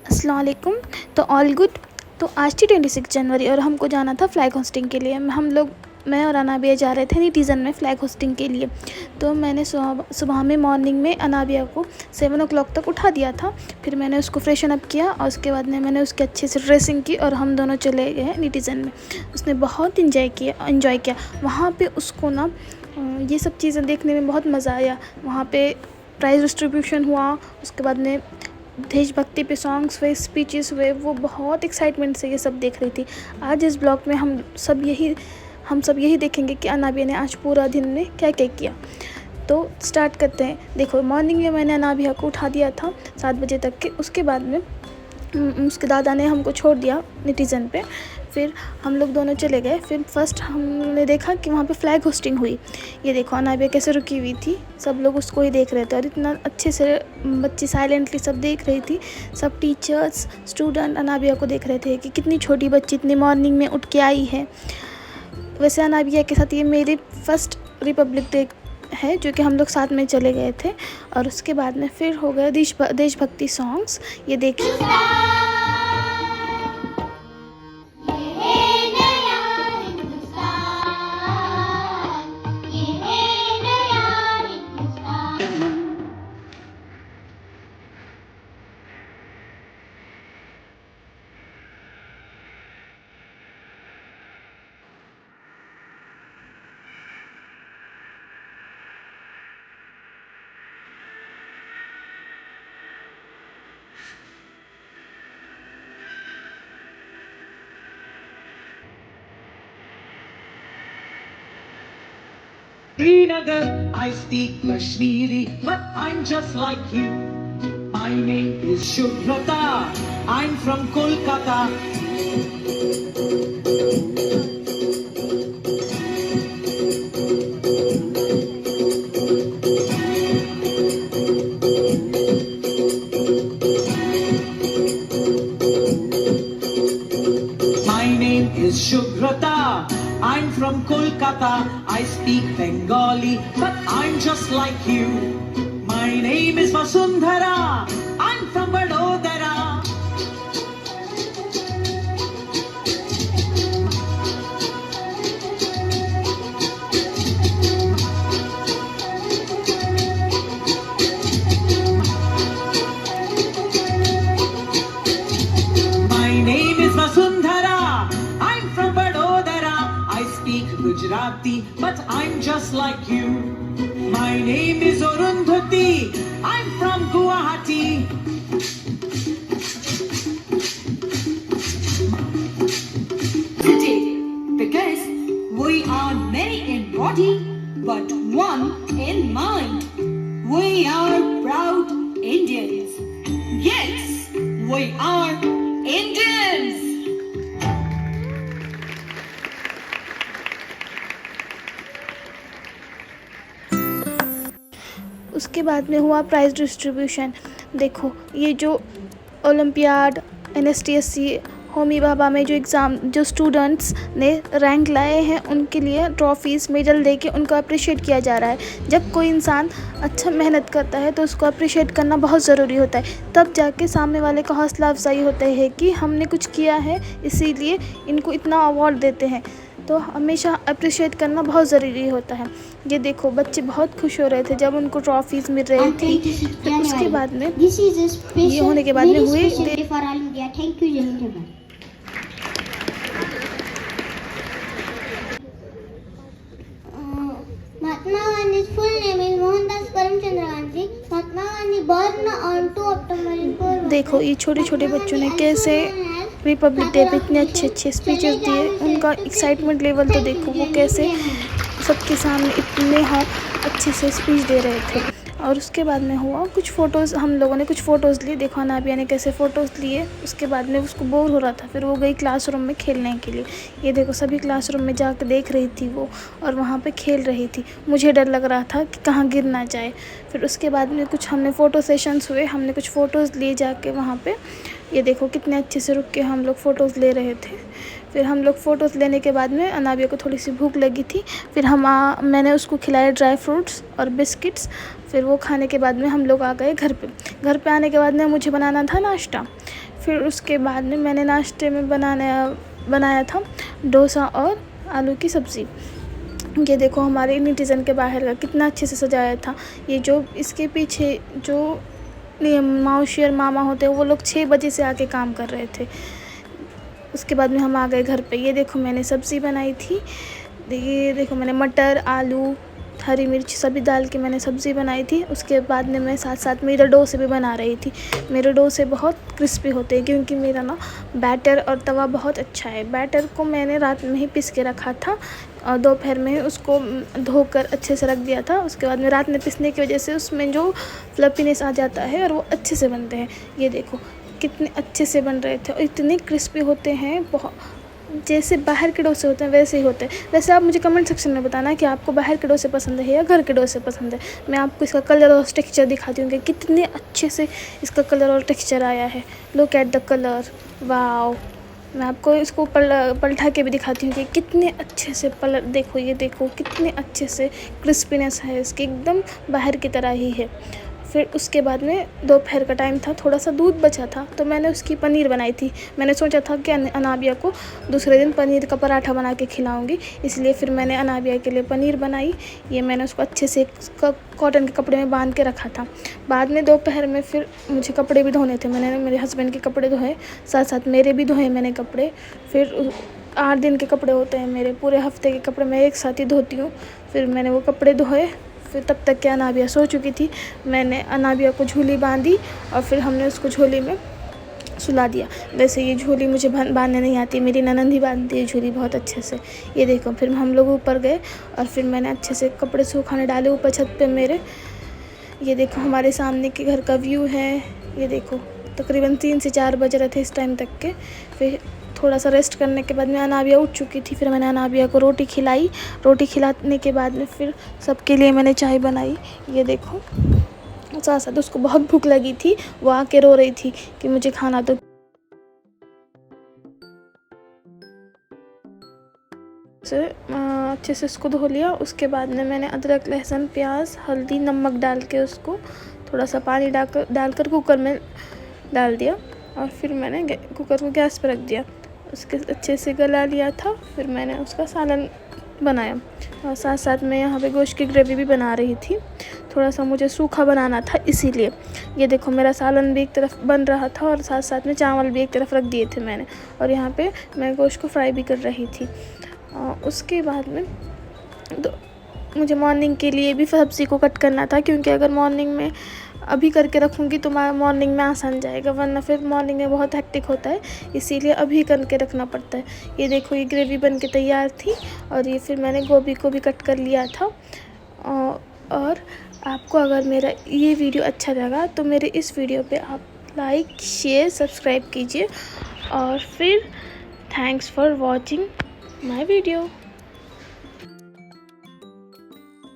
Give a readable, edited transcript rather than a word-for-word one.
अस्सलाम वालेकुम। तो ऑल गुड। तो आज थी 26 जनवरी और हमको जाना था फ़्लैग होस्टिंग के लिए। मैं और अनाबिया जा रहे थे निटीज़न में फ़्लैग होस्टिंग के लिए। तो मैंने सुबह में मॉर्निंग में अनाबिया को 7 o'clock तक उठा दिया था। फिर मैंने उसको फ्रेशन अप किया और उसके बाद में मैंने उसकी अच्छे से ड्रेसिंग की और हम दोनों चले गए निटीज़न में। उसने बहुत इन्जॉय किया वहाँ पे। उसको ना ये सब चीज़ें देखने में बहुत मज़ा आया। वहाँ पे प्राइज़ डिस्ट्रीब्यूशन हुआ, उसके बाद में देशभक्ति पे सॉन्ग्स हुए, स्पीचेस हुए। वो बहुत एक्साइटमेंट से ये सब देख रही थी। आज इस ब्लॉग में हम सब यही देखेंगे कि अनाबिया ने आज पूरा दिन में क्या क्या किया। तो स्टार्ट करते हैं। देखो, मॉर्निंग में मैंने अनाबिया को उठा दिया था 7 बजे तक के। उसके बाद में उसके दादा ने हमको छोड़ दिया निटीज़न पे। फिर हम लोग दोनों चले गए। फिर फर्स्ट हमने देखा कि वहाँ पे फ़्लैग होस्टिंग हुई। ये देखो अनाबिया कैसे रुकी हुई थी, सब लोग उसको ही देख रहे थे और इतना अच्छे से बच्ची साइलेंटली सब देख रही थी। सब टीचर्स, स्टूडेंट अनाबिया को देख रहे थे कि कितनी छोटी बच्ची इतनी मॉर्निंग में उठ के आई है। वैसे अनाबिया के साथ ये मेरी फर्स्ट रिपब्लिक डे है जो कि हम लोग साथ में चले गए थे। और उसके बाद में फिर हो गए देशभक्ति सॉन्ग्स। ये देखिए, Srinagar, I speak Kashmiri, but I'm just like you. My name is Shubhrata, I'm from Kolkata. My name is Shubhrata, I'm from Kolkata. I speak Bengali, but I'm just like you. My name is Vasundhara, I'm from Vadodara. My name is Vasundhara, I'm from Vadodara. I speak Gujarati, but I'm just like you. My name is Arundhati, I'm from Guwahati. Today, because we are many in body, but one in mind. We are proud Indians. Yes, we are Indians. उसके बाद में हुआ price distribution. देखो, ये जो olympiad, NSTSC, Homi Bhabha में जो students ने रैंक लाए हैं उनके लिए ट्रॉफ़ीज़, मेडल दे के उनको अप्रिशिएट किया जा रहा है। जब कोई इंसान अच्छा मेहनत करता है तो उसको अप्रिशिएट करना बहुत ज़रूरी होता है। तब जाके सामने वाले का हौसला अफजाई होता है कि हमने कुछ किया है, इसीलिए इनको इतना अवार्ड देते हैं। तो हमेशा अप्रिशिएट करना बहुत ज़रूरी होता है। ये देखो, बच्चे बहुत खुश हो रहे थे जब उनको ट्रॉफ़ीज़ मिल रही थी। फिर उसके बाद में ये होने के बाद में हुए Mahatma Gandhi's full name is Mohandas Karamchandra Gandhi. Mahatma Gandhi born on 2 October in Porbandar. देखो, ये छोटे छोटे बच्चों ने कैसे रिपब्लिक डे पे इतने अच्छे स्पीचेस दिए। उनका एक्साइटमेंट लेवल तो देखो, वो कैसे सबके सामने इतने अच्छे से स्पीच दे रहे थे। और उसके बाद में हुआ कुछ फ़ोटोज़, हम लोगों ने कुछ फ़ोटोज़ लिए। देखो अनाबिया ने कैसे फ़ोटोज़ लिए। उसके बाद में उसको बोर हो रहा था, फिर वो गई क्लासरूम में खेलने के लिए। ये देखो, सभी क्लासरूम में जाकर देख रही थी वो और वहाँ पे खेल रही थी। मुझे डर लग रहा था कि कहाँ गिर ना जाए। फिर उसके बाद में कुछ हमने फ़ोटो सेशंस हुए, हमने कुछ फ़ोटोज़ लिए जाके वहाँ पे। ये देखो कितने अच्छे से रुक के हम लोग फ़ोटोज़ ले रहे थे। फिर हम लोग फ़ोटोज़ लेने के बाद में अनाबिया को थोड़ी सी भूख लगी थी। फिर मैंने उसको खिलाए ड्राई फ्रूट्स और बिस्किट्स। फिर वो खाने के बाद में हम लोग आ गए घर पे। घर पे आने के बाद में मुझे बनाना था नाश्ता। फिर उसके बाद में मैंने नाश्ते में बनाया था डोसा और आलू की सब्ज़ी। ये देखो हमारे नेटिज़न के बाहर का कितना अच्छे से सजाया था। ये जो इसके पीछे जो मौसी और मामा होते हैं वो लोग 6 बजे से आके काम कर रहे थे। उसके बाद में हम आ गए घर पे। ये देखो मैंने सब्ज़ी बनाई थी। ये देखो मैंने मटर, आलू, हरी मिर्च सभी डाल के मैंने सब्ज़ी बनाई थी। उसके बाद में मैं साथ साथ मेरे डोसे भी बना रही थी। मेरे डोसे बहुत क्रिस्पी होते हैं क्योंकि मेरा ना बैटर और तवा बहुत अच्छा है। बैटर को मैंने रात में ही पीस के रखा था और दोपहर में उसको धोकर अच्छे से रख दिया था। उसके बाद में रात में पीसने की वजह से उसमें जो फ्लफीनेस आ जाता है और वो अच्छे से बनते हैं। ये देखो कितने अच्छे से बन रहे थे और इतने क्रिस्पी होते हैं, बहुत जैसे बाहर के डोसे होते हैं वैसे ही होते हैं। वैसे आप मुझे कमेंट सेक्शन में बताना कि आपको बाहर के डोसे पसंद है या घर के डोसे पसंद है। मैं आपको इसका कलर और टेक्सचर दिखाती हूँ कि कितने अच्छे से इसका कलर और टेक्सचर आया है। Look at the colour, wow. मैं आपको इसको पलटा के भी दिखाती हूँ कि कितने अच्छे से देखो, ये देखो कितने अच्छे से क्रिस्पीनेस है इसकी, एकदम बाहर की तरह ही है। फिर उसके बाद में दोपहर का टाइम था, थोड़ा सा दूध बचा था तो मैंने उसकी पनीर बनाई थी। मैंने सोचा था कि अनाबिया को दूसरे दिन पनीर का पराठा बना के खिलाऊंगी, इसलिए फिर मैंने अनाबिया के लिए पनीर बनाई। ये मैंने उसको अच्छे से कॉटन के कपड़े में बांध के रखा था। बाद में दोपहर में फिर मुझे कपड़े भी धोने थे। मैंने मेरे हस्बैंड के कपड़े धोए, साथ साथ मेरे भी धोए मैंने कपड़े। फिर 8 दिन के कपड़े होते हैं मेरे, पूरे हफ्ते के कपड़े मैं एक साथ ही धोती हूँ। फिर मैंने वो कपड़े धोए। फिर तब तक के अनाबिया सो चुकी थी। मैंने अनाबिया को झोली बांधी और फिर हमने उसको झोली में सुला दिया। वैसे ये झोली मुझे बांधने नहीं आती, मेरी ननंद ही बांधती है झोली बहुत अच्छे से। ये देखो फिर हम लोग ऊपर गए और फिर मैंने अच्छे से कपड़े सुखाने डाले ऊपर छत पे मेरे। ये देखो हमारे सामने के घर का व्यू है। ये देखो तकरीबन 3 से 4 बज रहे थे इस टाइम तक के। फिर थोड़ा सा रेस्ट करने के बाद में अनाबिया उठ चुकी थी। फिर मैंने अनाबिया को रोटी खिलाई। रोटी खिलाने के बाद में फिर सबके लिए मैंने चाय बनाई। ये देखो साथ साथ उसको बहुत भूख लगी थी, वो आके रो रही थी कि मुझे खाना दो। अच्छे से उसको धो लिया। उसके बाद में मैंने अदरक, लहसुन, प्याज, हल्दी, नमक डाल के उसको थोड़ा सा पानी डालकर कुकर में डाल दिया और फिर मैंने कुकर को गैस पर रख दिया। उसके अच्छे से गला लिया था। फिर मैंने उसका सालन बनाया और साथ साथ मैं यहाँ पे गोश्त की ग्रेवी भी बना रही थी। थोड़ा सा मुझे सूखा बनाना था इसीलिए। ये देखो मेरा सालन भी एक तरफ बन रहा था और साथ साथ में चावल भी एक तरफ रख दिए थे मैंने, और यहाँ पे मैं गोश्त को फ्राई भी कर रही थी। उसके बाद में मुझे मॉर्निंग के लिए भी सब्ज़ी को कट करना था, क्योंकि अगर मॉर्निंग में अभी करके रखूँगी तो मॉर्निंग में आसान जाएगा, वरना फिर मॉर्निंग में बहुत हेक्टिक होता है, इसीलिए अभी करके रखना पड़ता है। ये देखो ये ग्रेवी बन के तैयार थी और ये फिर मैंने गोभी को भी कट कर लिया था। और आपको अगर मेरा ये वीडियो अच्छा लगा तो मेरे इस वीडियो पे आप लाइक, शेयर, सब्सक्राइब कीजिए और फिर thanks for watching my video.